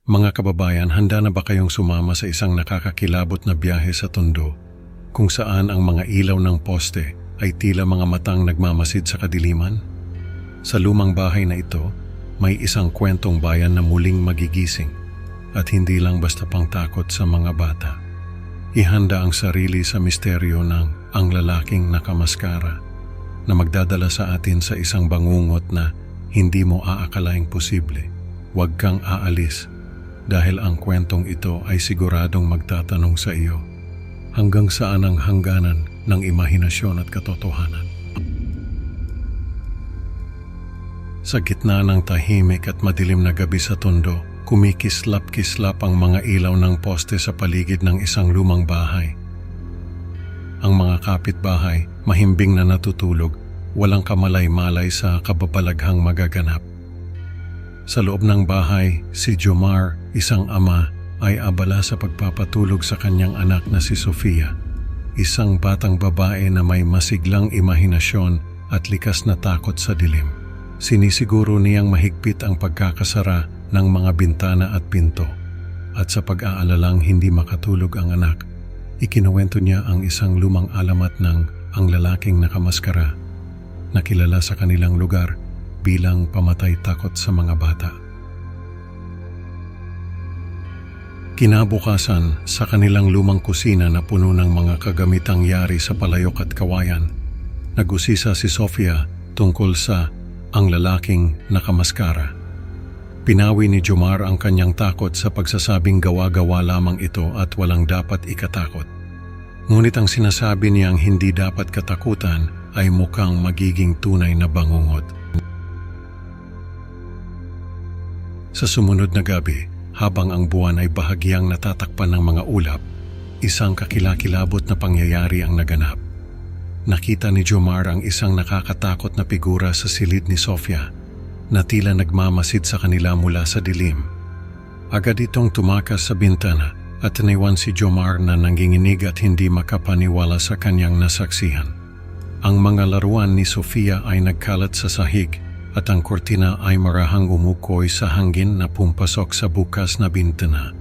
Mga kababayan, handa na ba kayong sumama sa isang nakakakilabot na biyahe sa Tondo kung saan ang mga ilaw ng poste ay tila mga matang nagmamasid sa kadiliman? Sa lumang bahay na ito, may isang kwentong bayan na muling magigising at hindi lang basta pang takot sa mga bata. Ihanda ang sarili sa misteryo ng ang lalaking nakamaskara na magdadala sa atin sa isang bangungot na hindi mo aakalaing posible. Huwag kang aalis dahil ang kwentong ito ay siguradong magtatanong sa iyo hanggang saan ang hangganan ng imahinasyon at katotohanan. Sa gitna ng tahimik at madilim na gabi sa Tondo, kumikislap-kislap ang mga ilaw ng poste sa paligid ng isang lumang bahay. Ang mga kapitbahay, mahimbing na natutulog, walang kamalay-malay sa kababalaghang magaganap. Sa loob ng bahay, si Jomar, isang ama, ay abala sa pagpapatulog sa kanyang anak na si Sofia, isang batang babae na may masiglang imahinasyon at likas na takot sa dilim. Sinisiguro niyang mahigpit ang pagkakasara ng mga bintana at pinto, at sa pag-aalalang hindi makatulog ang anak, ikinuwento niya ang isang lumang alamat ng ang lalaking nakamaskara na kilala sa kanilang lugar bilang pamatay takot sa mga bata. Kinabukasan, sa kanilang lumang kusina na puno ng mga kagamitang yari sa palayok at kawayan, nag-usisa si Sofia tungkol sa ang lalaking nakamaskara. Pinawi ni Jomar ang kanyang takot sa pagsasabing gawa-gawa lamang ito at walang dapat ikatakot. Ngunit ang sinasabi niyang hindi dapat katakutan ay mukhang magiging tunay na bangungot. Sa sumunod na gabi, habang ang buwan ay bahagyang natatakpan ng mga ulap, isang kakilakilabot na pangyayari ang naganap. Nakita ni Jomar ang isang nakakatakot na figura sa silid ni Sofia na tila nagmamasid sa kanila mula sa dilim. Agad itong tumakas sa bintana at naiwan si Jomar na nanginginig at hindi makapaniwala sa kanyang nasaksihan. Ang mga laruan ni Sofia ay nagkalat sa sahig at ang kortina ay marahang umukoy sa hangin na pumpasok sa bukas na bintana.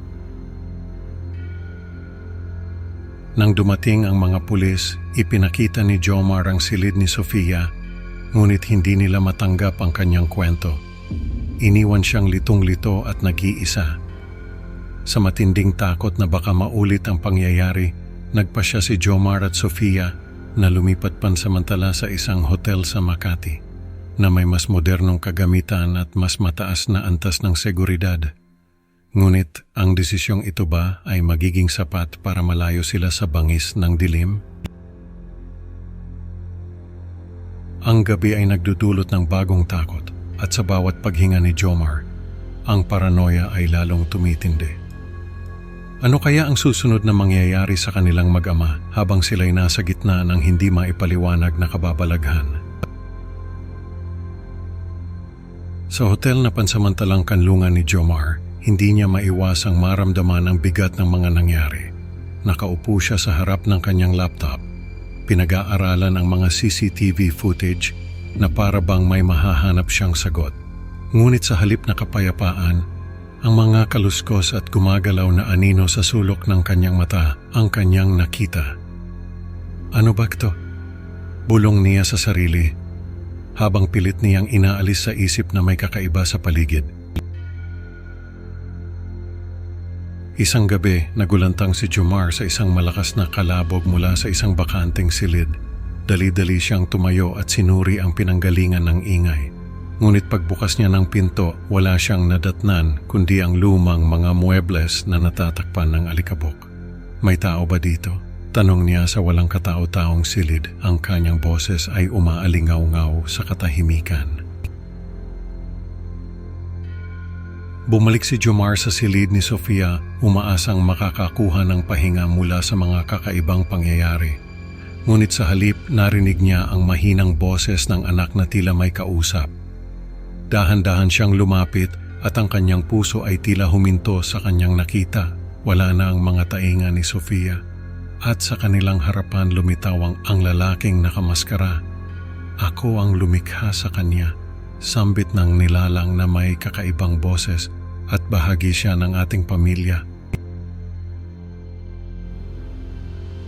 Nang dumating ang mga pulis, ipinakita ni Jomar ang silid ni Sofia, ngunit hindi nila matanggap ang kanyang kwento. Iniwan siyang litong-lito at nag-iisa. Sa matinding takot na baka maulit ang pangyayari, nagpasya si Jomar at Sofia na lumipat pansamantala sa isang hotel sa Makati na may mas modernong kagamitan at mas mataas na antas ng seguridad. Ngunit ang desisyong ito ba ay magiging sapat para malayo sila sa bangis ng dilim? Ang gabi ay nagdudulot ng bagong takot at sa bawat paghinga ni Jomar, ang paranoia ay lalong tumitindi. Ano kaya ang susunod na mangyayari sa kanilang mag-ama habang sila'y nasa gitna ng hindi maipaliwanag na kababalaghan? Sa hotel na pansamantalang kanlungan ni Jomar, hindi niya maiwasang maramdaman ang bigat ng mga nangyari. Nakaupo siya sa harap ng kanyang laptop, pinag-aaralan ang mga CCTV footage na para bang may mahahanap siyang sagot. Ngunit sa halip na kapayapaan, ang mga kaluskos at gumagalaw na anino sa sulok ng kanyang mata ang kanyang nakita. Ano ba ito? Bulong niya sa sarili, habang pilit niyang inaalis sa isip na may kakaiba sa paligid. Isang gabi, nagulantang si Jomar sa isang malakas na kalabog mula sa isang bakanteng silid. Dali-dali siyang tumayo at sinuri ang pinanggalingan ng ingay. Ngunit pagbukas niya ng pinto, wala siyang nadatnan kundi ang lumang mga muebles na natatakpan ng alikabok. May tao ba dito? Tanong niya sa walang katao-taong silid. Ang kanyang boses ay umaalingaw-ngaw sa katahimikan. Bumalik si Jomar sa silid ni Sofia, umaasang makakakuha ng pahinga mula sa mga kakaibang pangyayari. Ngunit sa halip, narinig niya ang mahinang boses ng anak na tila may kausap. Dahan-dahan siyang lumapit at ang kanyang puso ay tila huminto sa kanyang nakita. Wala na ang mga tainga ni Sofia. At sa kanilang harapan lumitawang ang lalaking nakamaskara. Ako ang lumikha sa kanya, sambit ng nilalang na may kakaibang boses at bahagi siya ng ating pamilya.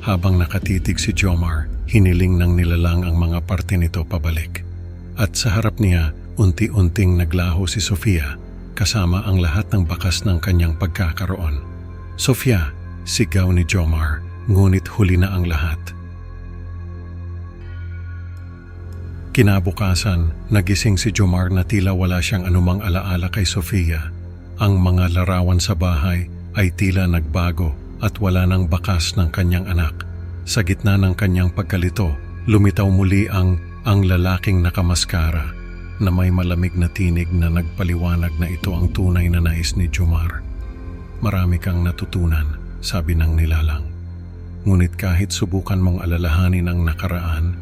Habang nakatitig si Jomar, hiniling ng nilalang ang mga parte nito pabalik. At sa harap niya, unti-unting naglaho si Sofia, kasama ang lahat ng bakas ng kanyang pagkakaroon. "Sofia!" sigaw ni Jomar, ngunit huli na ang lahat. Kinabukasan, nagising si Jomar na tila wala siyang anumang alaala kay Sofia. Ang mga larawan sa bahay ay tila nagbago at wala nang bakas ng kanyang anak. Sa gitna ng kanyang pagkalito, lumitaw muli ang lalaking nakamaskara na may malamig na tinig na nagpaliwanag na ito ang tunay na nais ni Jomar. "Marami kang natutunan," sabi ng nilalang. "Ngunit kahit subukan mong alalahanin ang nakaraan,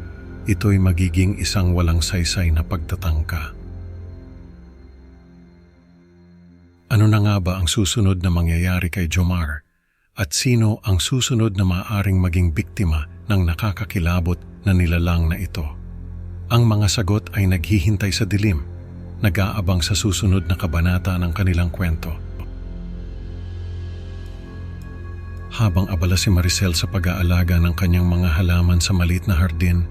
ito'y magiging isang walang saysay na pagtatangka." Ano na nga ba ang susunod na mangyayari kay Jomar? At sino ang susunod na maaaring maging biktima ng nakakakilabot na nilalang na ito? Ang mga sagot ay naghihintay sa dilim, nag-aabang sa susunod na kabanata ng kanilang kwento. Habang abala si Maricel sa pag-aalaga ng kanyang mga halaman sa maliit na hardin,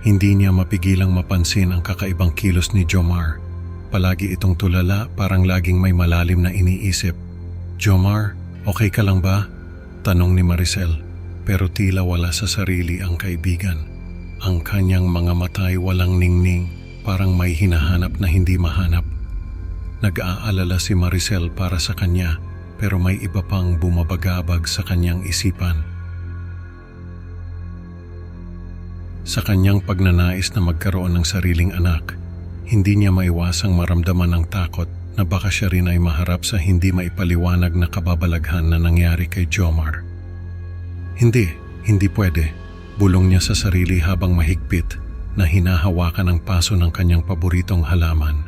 hindi niya mapigilang mapansin ang kakaibang kilos ni Jomar. Palagi itong tulala, parang laging may malalim na iniisip. "Jomar, okay ka lang ba?" tanong ni Maricel, pero tila wala sa sarili ang kaibigan. Ang kanyang mga matay walang ningning, parang may hinahanap na hindi mahanap. Nag-aalala si Maricel para sa kanya, pero may iba pang bumabagabag sa kanyang isipan. Sa kanyang pagnanais na magkaroon ng sariling anak, hindi niya maiwasang maramdaman ng takot na baka siya rin ay maharap sa hindi maipaliwanag na kababalaghan na nangyari kay Jomar. Hindi pwede, bulong niya sa sarili habang mahigpit na hinahawakan ang paso ng kanyang paboritong halaman.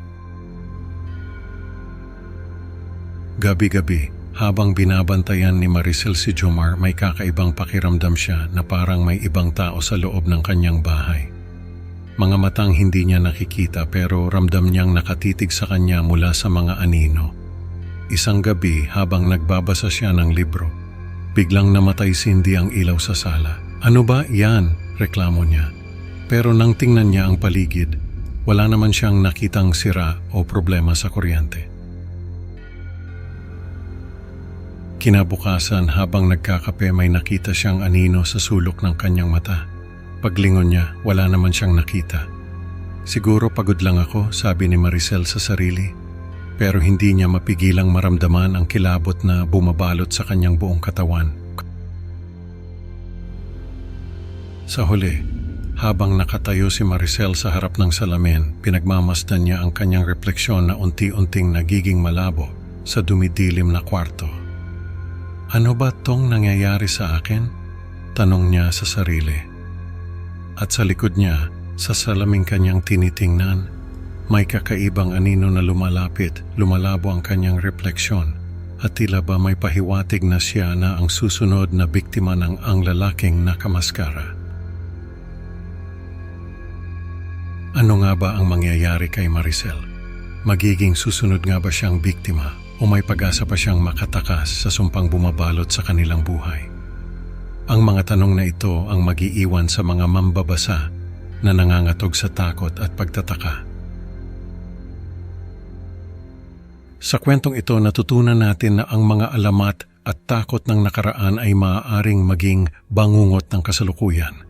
Gabi-gabi, habang binabantayan ni Maricel si Jomar, may kakaibang pakiramdam siya na parang may ibang tao sa loob ng kanyang bahay. Mga matang hindi niya nakikita pero ramdam niyang nakatitig sa kanya mula sa mga anino. Isang gabi habang nagbabasa siya ng libro, biglang namatay sindi ang ilaw sa sala. "Ano ba yan?" reklamo niya. Pero nang tingnan niya ang paligid, wala naman siyang nakitang sira o problema sa kuryente. Kinabukasan habang nagkakape, may nakita siyang anino sa sulok ng kanyang mata. Paglingon niya, wala naman siyang nakita. "Siguro pagod lang ako," sabi ni Maricel sa sarili. Pero hindi niya mapigilang maramdaman ang kilabot na bumabalot sa kanyang buong katawan. Sa huli, habang nakatayo si Maricel sa harap ng salamin, pinagmamasdan niya ang kanyang refleksyon na unti-unting nagiging malabo sa dumidilim na kwarto. "Ano ba tong nangyayari sa akin?" tanong niya sa sarili. At sa likod niya, sa salaming kanyang tinitingnan, may kakaibang anino na lumalapit, lumalabo ang kanyang refleksyon, at tila ba may pahiwatig na siya na ang susunod na biktima ng ang lalaking nakamaskara. Ano nga ba ang mangyayari kay Maricel? Magiging susunod nga ba siyang biktima o may pag-asa pa siyang makatakas sa sumpang bumabalot sa kanilang buhay? Ang mga tanong na ito ang mag-iiwan sa mga mambabasa na nangangatog sa takot at pagtataka. Sa kwentong ito, natutunan natin na ang mga alamat at takot ng nakaraan ay maaaring maging bangungot ng kasalukuyan.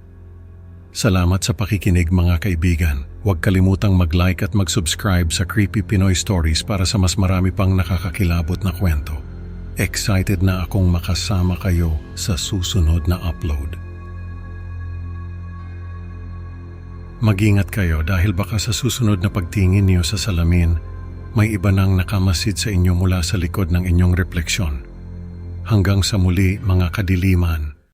Salamat sa pakikinig mga kaibigan. Huwag kalimutang mag-like at mag-subscribe sa Creepy Pinoy Stories para sa mas marami pang nakakakilabot na kwento. Excited na akong makasama kayo sa susunod na upload. Mag-ingat kayo dahil baka sa susunod na pagtingin niyo sa salamin, may iba nang nakamasid sa inyo mula sa likod ng inyong refleksyon. Hanggang sa muli mga kadiliman.